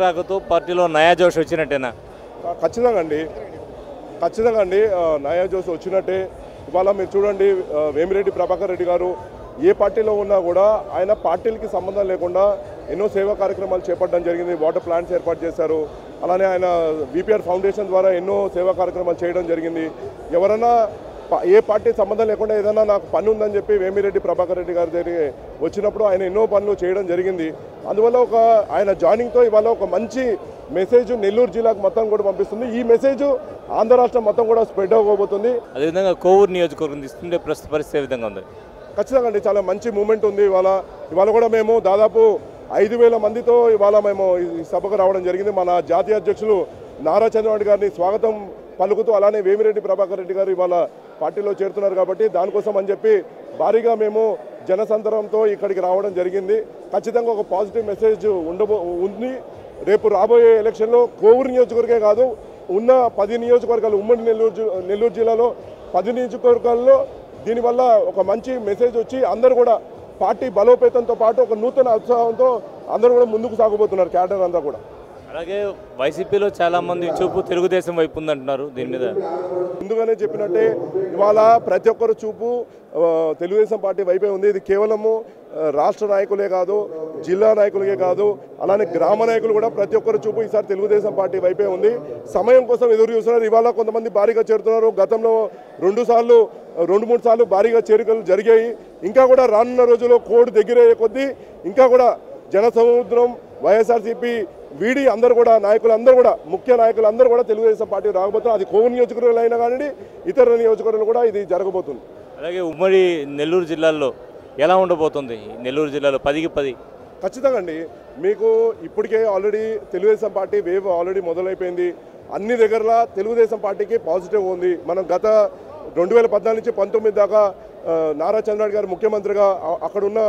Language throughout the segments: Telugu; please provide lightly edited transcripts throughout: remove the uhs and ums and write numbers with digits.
రాకతో పార్టీలో నయా జోష్ వచ్చినట్టేనా? ఖచ్చితంగా అండి నయా జోష్ వచ్చినట్టే. ఇవాళ మీరు చూడండి, వేమిరెడ్డి ప్రభాకర్ రెడ్డి గారు ఏ పార్టీలో ఉన్నా కూడా ఆయన పార్టీలకి సంబంధం లేకుండా ఎన్నో సేవా కార్యక్రమాలు చేపట్టడం జరిగింది. వాటర్ ప్లాంట్స్ ఏర్పాటు చేశారు. అలానే ఆయన బీపీఆర్ ఫౌండేషన్ ద్వారా ఎన్నో సేవా కార్యక్రమాలు చేయడం జరిగింది. ఎవరైనా ఏ పార్టీ సంబంధం లేకుండా ఏదైనా నాకు పని ఉందని చెప్పి వేమిరెడ్డి ప్రభాకర్ రెడ్డి గారి దగ్గర వచ్చినప్పుడు ఆయన ఎన్నో పనులు చేయడం జరిగింది. అందువల్ల ఆయన జాయినింగ్తో ఇవాళ ఒక మంచి మెసేజ్ నెల్లూరు జిల్లాకు మొత్తం కూడా పంపిస్తుంది. ఈ మెసేజ్ ఆంధ్ర రాష్ట్రం మొత్తం కూడా స్ప్రెడ్ అవ్వబోతుంది. అదేవిధంగా కోవూరు నియోజకవర్గం తీసుకుంటే ప్రస్తుత పరిస్థితి ఏ విధంగా ఉంది? ఖచ్చితంగా అండి, చాలా మంచి మూమెంట్ ఉంది. ఇవాళ కూడా మేము దాదాపు 5,000 మందితో ఇవాళ మేము ఈ సభకు రావడం జరిగింది. మన జాతీయ అధ్యక్షులు నారా చంద్రబాబు గారిని స్వాగతం పలుకుతూ, అలానే వేమిరెడ్డి ప్రభాకర్ రెడ్డి గారు ఇవాళ పార్టీలో చేరుతున్నారు కాబట్టి దానికోసం అని చెప్పి భారీగా మేము జనసంద్రంతో ఇక్కడికి రావడం జరిగింది. ఖచ్చితంగా ఒక పాజిటివ్ మెసేజ్ ఉంది. రేపు రాబోయే ఎలక్షన్లో కోవూరు నియోజకవర్గే కాదు, ఉన్న 10 నియోజకవర్గాలు, ఉమ్మడి నెల్లూరు జిల్లాలో 10 నియోజకవర్గాల్లో దీనివల్ల ఒక మంచి మెసేజ్ వచ్చి అందరూ కూడా పార్టీ బలోపేతంతో పాటు ఒక నూతన ఉత్సాహంతో అందరూ కూడా ముందుకు సాగబోతున్నారు, క్యాడర్ అంతా కూడా. అలాగే వైసీపీలో చాలామంది చూపు తెలుగుదేశం వైపు ఉందంటున్నారు. దీని మీద ముందుగానే చెప్పినట్టే ఇవాళ ప్రతి ఒక్కరు చూపు తెలుగుదేశం పార్టీ వైపే ఉంది. ఇది కేవలము రాష్ట్ర నాయకులే కాదు, జిల్లా నాయకులకే కాదు, అలానే గ్రామ నాయకులు కూడా ప్రతి ఒక్కరు చూపు ఈసారి తెలుగుదేశం పార్టీ వైపే ఉంది. సమయం కోసం ఎదురు చూస్తున్నారు. ఇవాళ కొంతమంది భారీగా చేరుతున్నారు. గతంలో 2 సార్లు 2-3 సార్లు భారీగా చేరికలు జరిగాయి. ఇంకా కూడా రానున్న రోజుల్లో కోడ్ దగ్గరయ్యే కొద్దీ ఇంకా కూడా జనసముద్రం వైఎస్ఆర్సీపీ వీడి అందరూ కూడా నాయకులందరూ కూడా ముఖ్య నాయకులందరూ కూడా తెలుగుదేశం పార్టీ రాకపోతున్నారు. అది కోవూరు నియోజకవర్గాలు అయినా కానీ ఇతర నియోజకవర్గాలు కూడా ఇది జరగబోతుంది. అలాగే ఉమ్మడి నెల్లూరు జిల్లాలో ఎలా ఉండబోతుంది? నెల్లూరు జిల్లాలో 10కి 10 ఖచ్చితంగా అండి. మీకు ఇప్పటికే already Telugudesam party wave already మొదలైపోయింది. అన్ని దగ్గరలా తెలుగుదేశం పార్టీకి పాజిటివ్ ఉంది. మనం గత 2014 నుంచి 19 దాకా నారా చంద్రబాబు గారు ముఖ్యమంత్రిగా అక్కడున్న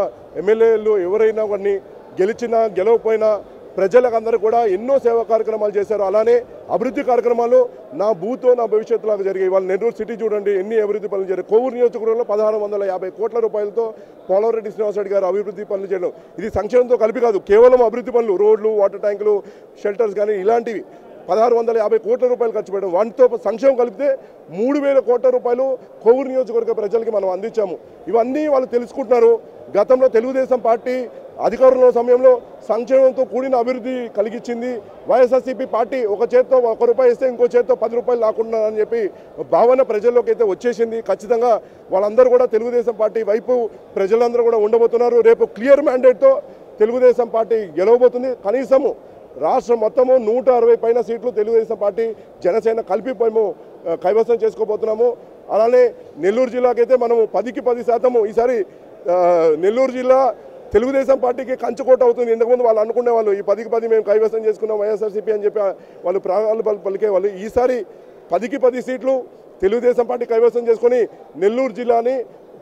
ఎమ్మెల్యేలు ఎవరైనా వాడిని గెలిచినా గెలవకపోయినా ప్రజలకందరూ కూడా ఎన్నో సేవా కార్యక్రమాలు చేశారు. అలానే అభివృద్ధి కార్యక్రమాలు నా భూతో నా భవిష్యత్తులాగా జరిగాయి. వాళ్ళు నెల్లూరు సిటీ చూడండి, ఎన్ని అభివృద్ధి పనులు జరిగాయి. కోవూరు నియోజకవర్గంలో 1650 కోట్ల రూపాయలతో పోలవరెడ్డి శ్రీనివాసరెడ్డి గారు అభివృద్ధి పనులు చేయడం, ఇది సంక్షేమంతో కలిపి కాదు, కేవలం అభివృద్ధి పనులు, రోడ్లు, వాటర్ ట్యాంకులు, షెల్టర్స్ కానీ ఇలాంటివి 1650 కోట్ల రూపాయలు ఖర్చు పెట్టడం. వాటితో సంక్షేమం కలిపితే 3000 కోట్ల రూపాయలు కోవూరు నియోజకవర్గ ప్రజలకి మనం అందించాము. ఇవన్నీ వాళ్ళు తెలుసుకుంటున్నారు. గతంలో తెలుగుదేశం పార్టీ అధికారంలో సమయంలో సంక్షేమంతో కూడిన అభివృద్ధి కలిగించింది. వైఎస్ఆర్సీపీ పార్టీ ఒక చేత్తో 1 రూపాయి ఇస్తే ఇంకో చేత్తో 10 రూపాయలు లాకుండా అని చెప్పి భావన ప్రజల్లోకి అయితే వచ్చేసింది. ఖచ్చితంగా వాళ్ళందరూ కూడా తెలుగుదేశం పార్టీ వైపు ప్రజలందరూ కూడా ఉండబోతున్నారు. రేపు క్లియర్ మ్యాండేట్తో తెలుగుదేశం పార్టీ గెలవబోతుంది. కనీసము రాష్ట్రం మొత్తము 160 పైన సీట్లు తెలుగుదేశం పార్టీ, జనసేన కలిపి మేము కైవసం చేసుకోబోతున్నాము. అలానే నెల్లూరు జిల్లాకైతే మనము 10కి 10% ఈసారి నెల్లూరు జిల్లా తెలుగుదేశం పార్టీకి కంచుకోట అవుతుంది. ఇంతకుముందు వాళ్ళు అనుకునే వాళ్ళు ఈ 10కి 10 మేము కైవసం చేసుకున్నాం వైఎస్ఆర్సీపీ అని చెప్పి వాళ్ళు ప్రాణాలు పలికే వాళ్ళు. ఈసారి 10కి 10 సీట్లు తెలుగుదేశం పార్టీ కైవసం చేసుకొని నెల్లూరు జిల్లాని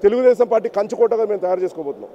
తెలుగుదేశం పార్టీ కంచుకోటగా మేము తయారు చేసుకోబోతున్నాం.